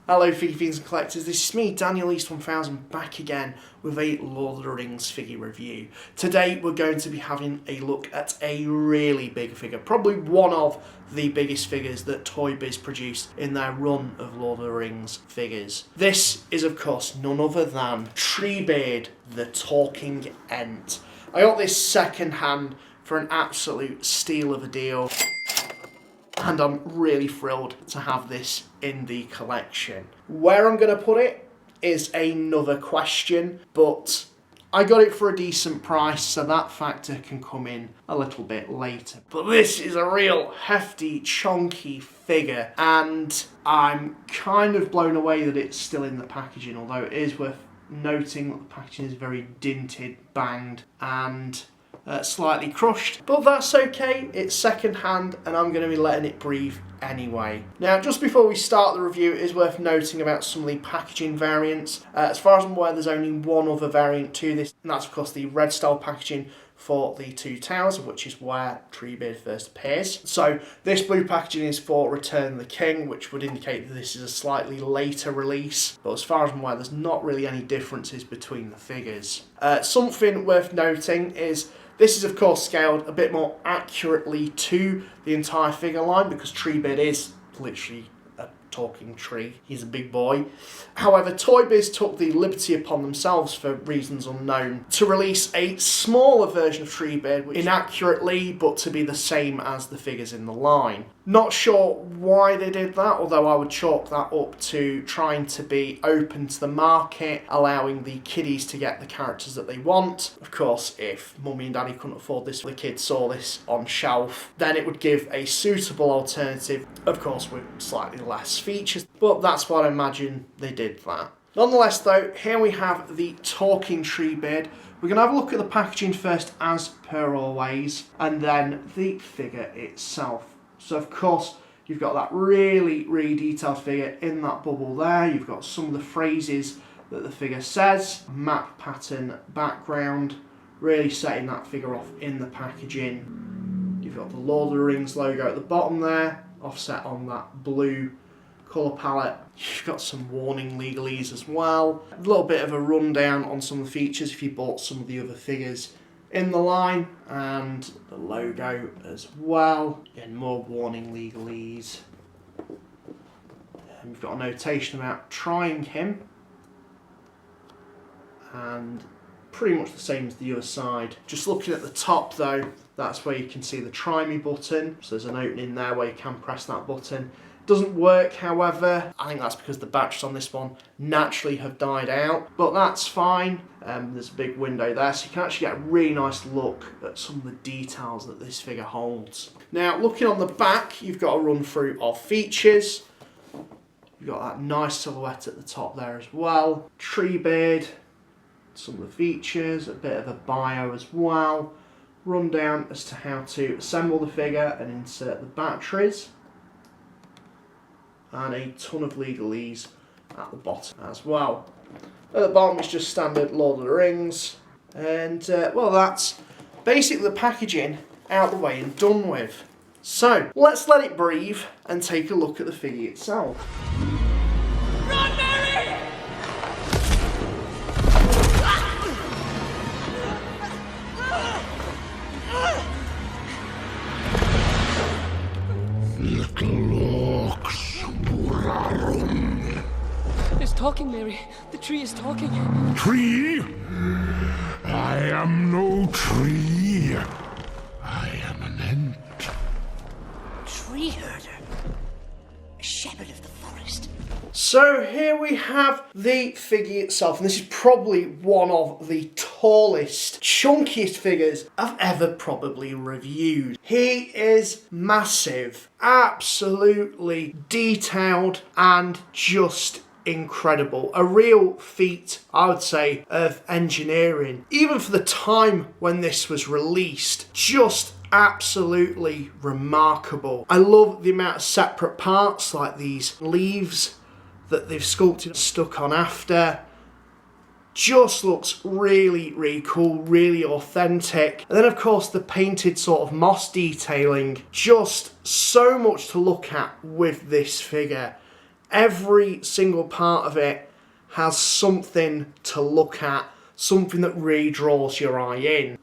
Hello Figgy Fiends and Collectors, this is me, Daniel East 1000, back again with a Lord of the Rings figure review. Today we're going to be having a look at a really big figure, probably one of the biggest figures that Toybiz produced in their run of Lord of the Rings figures. This is of course none other than Treebeard the Talking Ent. I got this second hand for an absolute steal of a deal, and I'm really thrilled to have this in the collection. Where I'm going to put it is another question, but I got it for a decent price, so that factor can come in a little bit later. But this is a real hefty, chunky figure, and I'm kind of blown away that it's still in the packaging, although it is worth noting that the packaging is very dinted, banged, and slightly crushed, but that's okay, it's second hand and I'm going to be letting it breathe anyway. Now, just before we start the review, it is worth noting about some of the packaging variants. As far as I'm aware, there's only one other variant to this, and that's of course the red style packaging for the Two Towers, which is where Treebeard first appears. So this blue packaging is for Return of the King, which would indicate that this is a slightly later release, but as far as I'm aware, there's not really any differences between the figures. Something worth noting is this is of course scaled a bit more accurately to the entire figure line because Treebeard is literally a talking tree. He's a big boy. However, Toybiz took the liberty upon themselves, for reasons unknown, to release a smaller version of Treebeard, which inaccurately, but to be the same as the figures in the line. Not sure why they did that, although I would chalk that up to trying to be open to the market, allowing the kiddies to get the characters that they want. Of course, if mummy and daddy couldn't afford this, the kids saw this on shelf, then it would give a suitable alternative, of course with slightly less features, but that's what I imagine they did that. Nonetheless though, here we have the talking Treebeard. We're going to have a look at the packaging first, as per always, and then the figure itself. So of course, you've got that really, really detailed figure in that bubble there. You've got some of the phrases that the figure says, map pattern background, really setting that figure off in the packaging. You've got the Lord of the Rings logo at the bottom there, offset on that blue colour palette. You've got some warning legalese as well. A little bit of a rundown on some of the features if you bought some of the other figures in the line, and the logo as well. Again, more warning legalese. And we've got a notation about trying him, and pretty much the same as the other side. Just looking at the top though, that's where you can see the try me button. So there's an opening there where you can press that button. Doesn't work, however. I think that's because the batteries on this one naturally have died out, but that's fine. There's a big window there, so you can actually get a really nice look at some of the details that this figure holds. Now, looking on the back, you've got a run through of features. You've got that nice silhouette at the top there as well. Treebeard, some of the features, a bit of a bio as well. Rundown as to how to assemble the figure and insert the batteries. And a ton of legalese at the bottom as well. At the bottom is just standard Lord of the Rings, and well, that's basically the packaging out the way and done with. So let's let it breathe and take a look at the figure itself. Run, Merry! Little orcs. It's talking, Merry. The tree is talking. Tree? I am no tree. I am an ent. Tree herder. A shepherd of the forest. So here we have the figure itself, and this is probably one of the tallest, chunkiest figures I've ever probably reviewed. He is massive, absolutely detailed, and just incredible. A real feat, I would say, of engineering. Even for the time when this was released, just absolutely remarkable. I love the amount of separate parts, like these leaves that they've sculpted and stuck on after. Just looks really, really cool, really authentic. And then of course the painted sort of moss detailing. Just so much to look at with this figure. Every single part of it has something to look at, something that really draws your eye in.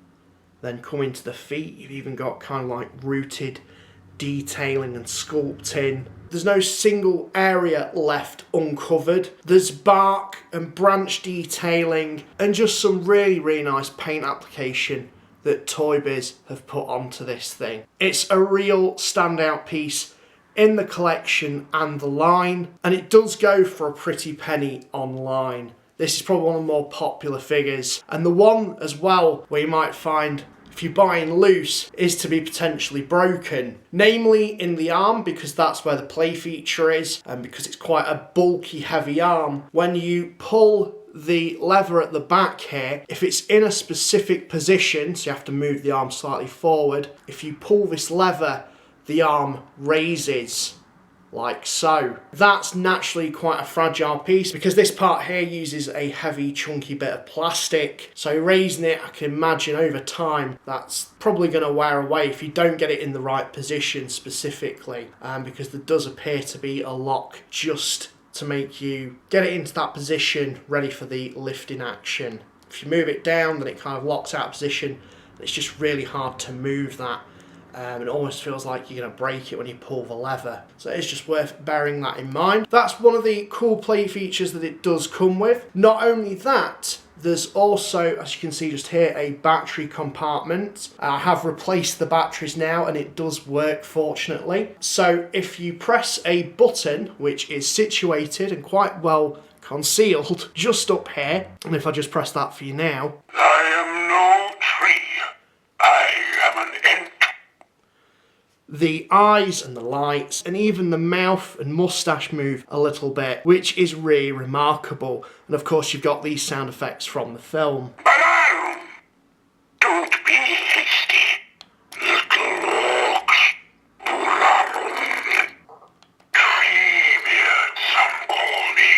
Then coming to the feet, you've even got kind of like rooted detailing and sculpting. There's no single area left uncovered. There's bark and branch detailing and just some really, really nice paint application that Toybiz have put onto this thing. It's a real standout piece in the collection and the line, and it does go for a pretty penny online. This is probably one of the more popular figures, and the one as well where you might find if you're buying loose is to be potentially broken, namely in the arm, because that's where the play feature is, and because it's quite a bulky, heavy arm. When you pull the lever at the back here, if it's in a specific position, so you have to move the arm slightly forward, if you pull this lever, the arm raises like so. That's naturally quite a fragile piece because this part here uses a heavy chunky bit of plastic, so raising it, I can imagine over time that's probably going to wear away if you don't get it in the right position specifically, because there does appear to be a lock just to make you get it into that position ready for the lifting action. If you move it down, then it kind of locks out of position. It's just really hard to move that. It almost feels like you're going to break it when you pull the lever. So it's just worth bearing that in mind. That's one of the cool play features that it does come with. Not only that, there's also, as you can see just here, a battery compartment. I have replaced the batteries now and it does work, fortunately. So if you press a button, which is situated and quite well concealed just up here, and if I just press that for you now. I am no tree. I am an ent. The eyes and the lights and even the mouth and mustache move a little bit, which is really remarkable. And of course you've got these sound effects from the film. Alarm! Don't be hasty, little orcs. Bularum. Treebeard somebody.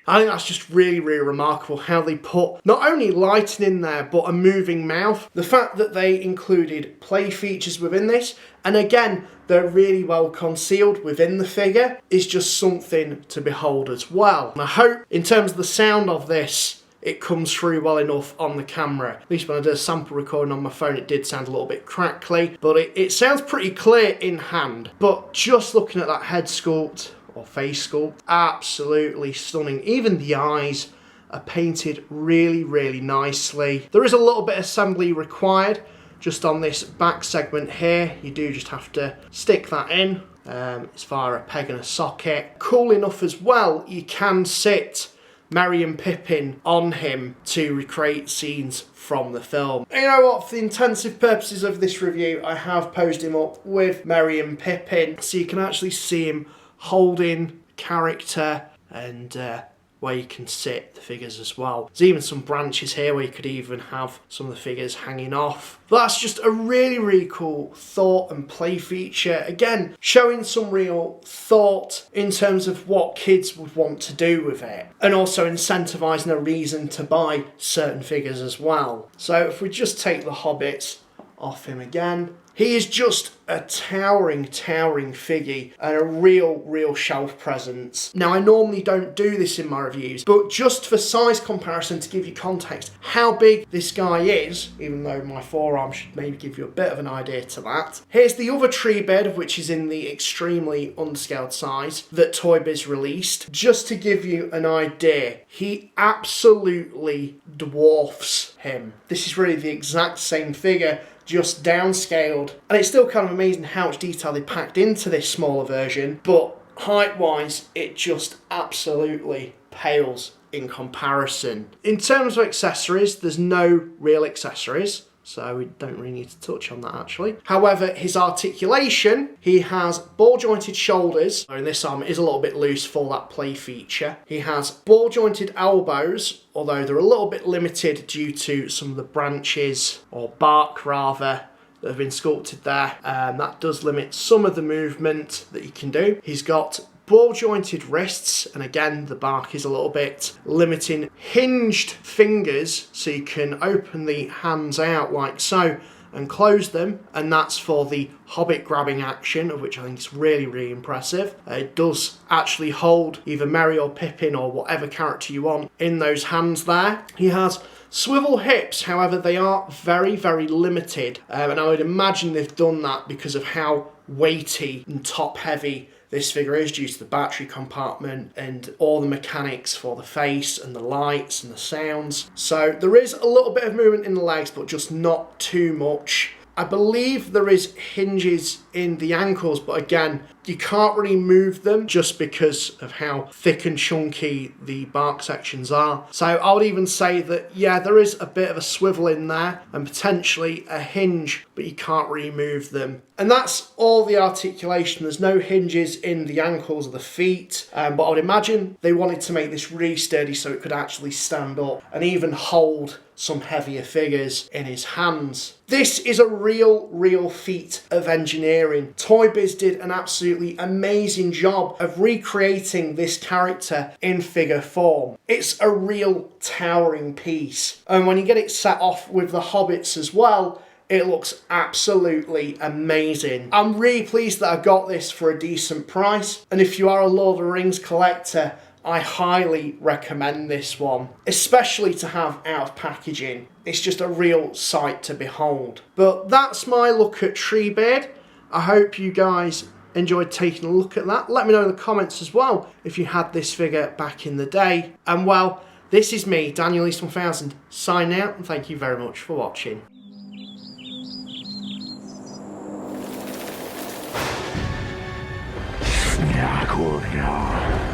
I think that's just really, really remarkable how they put not only lighting in there, but a moving mouth. The fact that they included play features within this, and again, they're really well concealed within the figure, is just something to behold as well. And I hope, in terms of the sound of this, it comes through well enough on the camera. At least when I did a sample recording on my phone, it did sound a little bit crackly, but it sounds pretty clear in hand. But just looking at that head sculpt, or face sculpt, absolutely stunning. Even the eyes are painted really, really nicely. There is a little bit of assembly required just on this back segment here. You do just have to stick that in. It's via a peg and a socket. Cool enough as well, you can sit Merry and Pippin on him to recreate scenes from the film. And you know what, for the intensive purposes of this review, I have posed him up with Merry and Pippin, so you can actually see him holding character and where you can sit the figures as well. There's even some branches here where you could even have some of the figures hanging off. But that's just a really, really cool thought and play feature. Again, showing some real thought in terms of what kids would want to do with it. And also incentivising a reason to buy certain figures as well. So if we just take the Hobbits off him again, he is just a towering, towering figgy and a real shelf presence. Now, I normally don't do this in my reviews, but just for size comparison, to give you context, how big this guy is, even though my forearm should maybe give you a bit of an idea to that. Here's the other Treebeard, which is in the extremely unscaled size that Toybiz released. Just to give you an idea, he absolutely dwarfs him. This is really the exact same figure, just downscaled, and it's still kind of amazing how much detail they packed into this smaller version, but height wise it just absolutely pales in comparison. In terms of accessories, there's no real accessories, so we don't really need to touch on that actually. However, his articulation, he has ball jointed shoulders, so in this arm it is a little bit loose for that play feature. He has ball jointed elbows, although they're a little bit limited due to some of the branches, or bark rather, that have been sculpted there. That does limit some of the movement that you can do. He's got ball jointed wrists, and again the bark is a little bit limiting. Hinged fingers, so you can open the hands out like so and close them, and that's for the hobbit grabbing action, of which I think is really, really impressive. It does actually hold either Merry or Pippin or whatever character you want in those hands there. He has swivel hips, however they are very, very limited, and I would imagine they've done that because of how weighty and top heavy this figure is due to the battery compartment and all the mechanics for the face and the lights and the sounds. So there is a little bit of movement in the legs, but just not too much. I believe there is hinges in the ankles, but again, you can't really move them just because of how thick and chunky the bark sections are. So I would even say that, yeah, there is a bit of a swivel in there and potentially a hinge, but you can't really move them. And that's all the articulation. There's no hinges in the ankles or the feet, but I would imagine they wanted to make this really sturdy so it could actually stand up and even hold some heavier figures in his hands. This is a real feat of engineering. Toybiz did an absolutely amazing job of recreating this character in figure form. It's a real towering piece. And when you get it set off with the hobbits as well, it looks absolutely amazing. I'm really pleased that I got this for a decent price. And if you are a Lord of the Rings collector, I highly recommend this one, especially to have out of packaging. It's just a real sight to behold. But that's my look at Treebeard. I hope you guys enjoyed taking a look at that. Let me know in the comments as well if you had this figure back in the day. And well, this is me, Daniel East 1000, signing out, and thank you very much for watching. Yeah, cool.